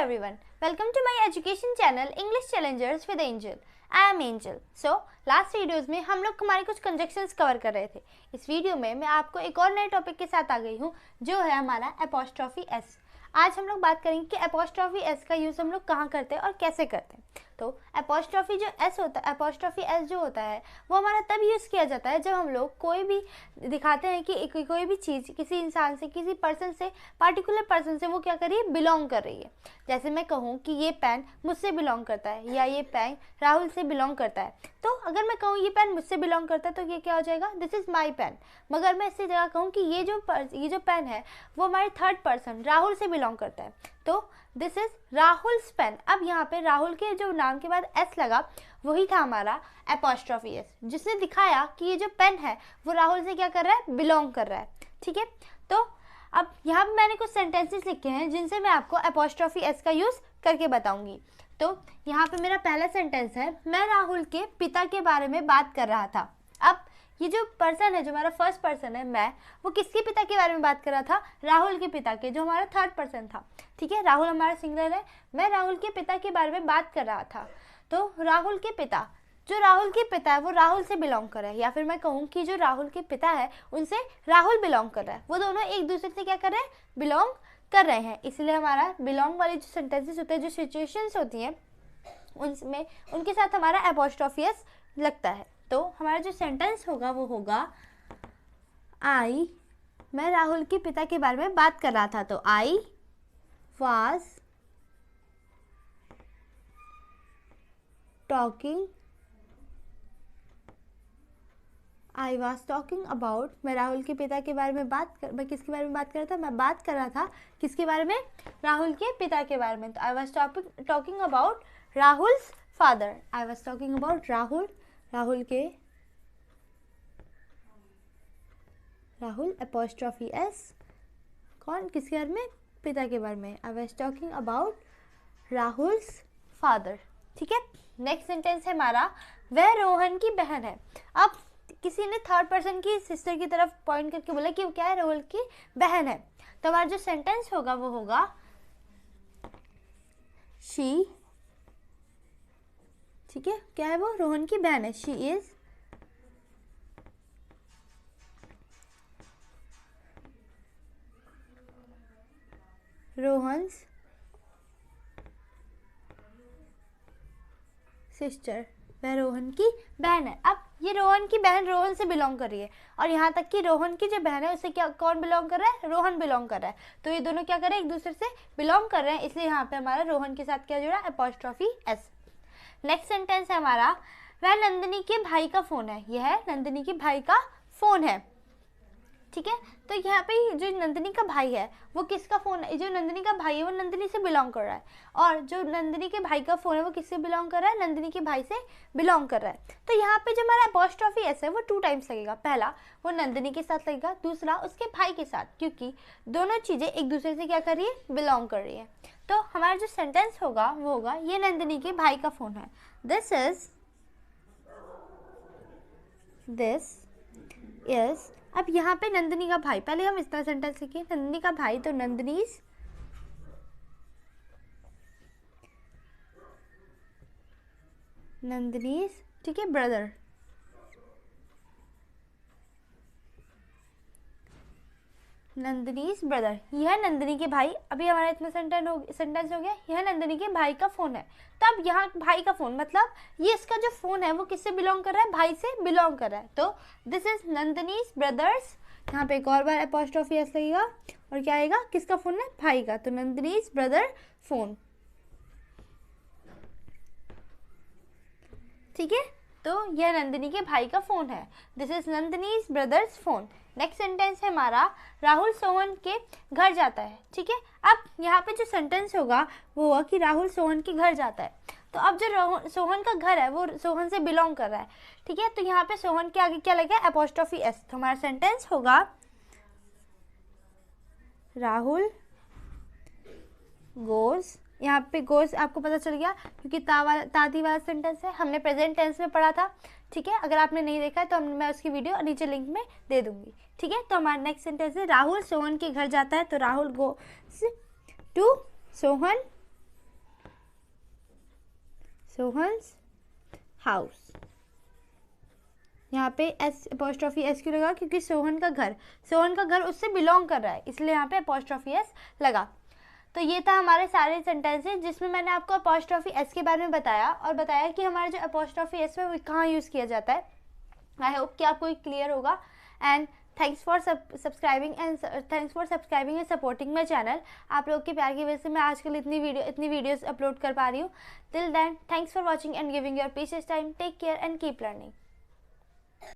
everyone, welcome to my education channel English Challengers with Angel. I am Angel. So, last videos में हम लोग हमारे कुछ conjunctions cover कर रहे थे. इस वीडियो में मैं आपको एक और नए टॉपिक के साथ आ गई हूँ जो है हमारा एपोस्ट्रॉफी एस. आज हम लोग बात करेंगे कि एपोस्ट्रॉफी एस का यूज़ हम लोग कहाँ करते हैं और कैसे करते हैं. तो एपोस्ट्रॉफी जो एस होता है, एपोस्ट्रॉफी एस जो होता है वो हमारा तब यूज़ किया जाता है जब हम लोग कोई भी दिखाते हैं कि कोई भी चीज़ किसी इंसान से, किसी पर्सन से, पार्टिकुलर पर्सन से वो क्या कर रही है, बिलोंग कर रही है. जैसे मैं कहूँ कि ये पेन मुझसे बिलोंग करता है या ये पेन राहुल से बिलोंग करता है. तो अगर मैं कहूँ ये पेन मुझसे बिलोंग करता है तो ये क्या हो जाएगा, दिस इज़ माई पेन. मगर मैं इसी जगह कहूँ कि ये जो पेन है वो हमारे थर्ड पर्सन राहुल से बिलोंग करता है तो दिस इज राहुल्स पेन. अब यहाँ पे राहुल के जो नाम के बाद एस लगा वही था हमारा एपोस्ट्रॉफी एस, जिसने दिखाया कि ये जो पेन है वो राहुल से क्या कर रहा है, बिलोंग कर रहा है. ठीक है, तो अब यहाँ पे मैंने कुछ सेंटेंसेस लिखे हैं जिनसे मैं आपको एपोस्ट्रॉफी एस का यूज़ करके बताऊंगी. तो यहाँ पे मेरा पहला सेंटेंस है, मैं राहुल के पिता के बारे में बात कर रहा था. अब ये जो पर्सन है, जो हमारा फर्स्ट पर्सन है मैं, वो किसके पिता के बारे में बात कर रहा था, राहुल के पिता के, जो हमारा थर्ड पर्सन था. ठीक है, राहुल हमारा सिंगुलर है, मैं राहुल के पिता के बारे में बात कर रहा था. तो राहुल के पिता, जो राहुल के पिता है वो राहुल से बिलोंग कर रहा है, या फिर मैं कहूँ कि जो राहुल के पिता है उनसे राहुल बिलोंग कर रहा है. वो दोनों एक दूसरे से क्या कर रहे हैं, बिलोंग कर रहे हैं. इसलिए हमारा बिलोंग वाले जो सेंटेंसेस होते हैं, जो सिचुएशंस होती हैं, उनमें उनके साथ हमारा एपोस्ट्रॉफी एस लगता है. तो हमारा जो सेंटेंस होगा वो होगा मैं राहुल के पिता के बारे में बात कर रहा था. तो आई वाज टॉकिंग अबाउट, मैं राहुल के पिता के बारे में मैं किसके बारे में बात कर रहा था, मैं बात कर रहा था किसके बारे में, राहुल के पिता के बारे में. तो I was talking about Rahul's father. I was talking about Rahul apostrophe S, कौन, किसके बारे में, पिता के बारे में. I was talking about Rahul's father. ठीक है, नेक्स्ट सेंटेंस है हमारा, वह रोहन की बहन है. अब किसी ने थर्ड पर्सन की सिस्टर की तरफ पॉइंट करके बोला कि वो क्या है, राहुल की बहन है. तो हमारा जो सेंटेंस होगा वो होगा शी, ठीक है, क्या है वो, रोहन की बहन है. शी इज रोहन्स सिस्टर, वह रोहन की बहन है. अब ये रोहन की बहन रोहन से बिलोंग कर रही है, और यहाँ तक कि रोहन की जो बहन है उससे क्या, कौन बिलोंग कर रहा है, रोहन बिलोंग कर रहा है. तो ये दोनों क्या कर रहे हैं, एक दूसरे से बिलोंग कर रहे हैं, इसलिए यहाँ पे हमारा रोहन के साथ क्या जुड़ा, एपोस्ट्रॉफी एस. नेक्स्ट सेंटेंस है हमारा, वह नंदिनी के भाई का फ़ोन है. यह है नंदिनी के भाई का फ़ोन है. ठीक है, तो यहाँ पे जो नंदिनी का भाई है वो किसका फ़ोन है, जो नंदिनी का भाई है वो नंदिनी से बिलोंग कर रहा है, और जो नंदिनी के भाई का फ़ोन है वो किससे बिलोंग कर रहा है, नंदिनी के भाई से बिलोंग कर रहा है. तो यहाँ पे जो हमारा एपोस्ट्रॉफी एस है वो 2 टाइम्स लगेगा. पहला वो नंदिनी के साथ लगेगा, दूसरा उसके भाई के साथ, क्योंकि दोनों चीज़ें एक दूसरे से क्या कर रही है, बिलोंग कर रही है. तो हमारा जो सेंटेंस होगा वो होगा, ये नंदिनी के भाई का फ़ोन है. दिस इज, अब यहाँ पे नंदिनी का भाई, पहले हम इस तरह सेंटेंस लिखिए, नंदिनी का भाई, तो नंदिनीज ठीक है, ब्रदर. नंदिनीज ब्रदर, यह है नंदिनी के भाई. अभी हमारा इतना सेंटेंस हो गया, यह नंदिनी के भाई का फ़ोन है. तब यहाँ भाई का फ़ोन मतलब ये इसका जो फ़ोन है वो किससे बिलोंग कर रहा है, भाई से बिलोंग कर रहा है. तो दिस इज नंदिनीज ब्रदर्स, यहाँ पे एक और बार एपोस्ट्रॉफी एस लगेगा, और क्या आएगा, किसका फ़ोन है, भाई का. तो नंदिनीज ब्रदर फ़ोन. ठीक है, तो यह नंदिनी के भाई का फ़ोन है. This is Nandini's brother's phone. Next sentence है हमारा, राहुल सोहन के घर जाता है. ठीक है, अब यहाँ पे जो सेंटेंस होगा वो होगा कि राहुल सोहन के घर जाता है. तो अब जो सोहन का घर है वो सोहन से बिलोंग कर रहा है. ठीक है, तो यहाँ पे सोहन के आगे क्या लगा, एपोस्ट्रॉफी एस. तो हमारा सेंटेंस होगा, राहुल गोज, यहाँ पे गोज आपको पता चल गया क्योंकि तादी वाला सेंटेंस है, हमने प्रेजेंट टेंस में पढ़ा था. ठीक है, अगर आपने नहीं देखा है तो मैं उसकी वीडियो नीचे लिंक में दे दूंगी. ठीक है, तो हमारा नेक्स्ट सेंटेंस है, राहुल सोहन के घर जाता है. तो Rahul goes to Sohan Sohan's house. यहाँ पे एस अपोस्ट्रॉफी एस क्यों लगा? क्योंकि सोहन का घर उससे बिलोंग कर रहा है, इसलिए यहाँ पे अपोस्ट्रॉफी एस लगा। तो ये था हमारे सारे सेंटेंसेस जिसमें मैंने आपको अपोस्ट्रॉफी एस के बारे में बताया और बताया कि हमारा जो अपोस्ट्रॉफी एस है वो कहाँ यूज़ किया जाता है। आई होप कि आपको क्लियर होगा। And thanks for subscribing and supporting my channel. आप लोग के प्यार की वजह से मैं आजकल इतनी वीडियोस अपलोड कर पा रही हूँ। Till then, thanks for watching and giving your precious time. Take care and keep learning.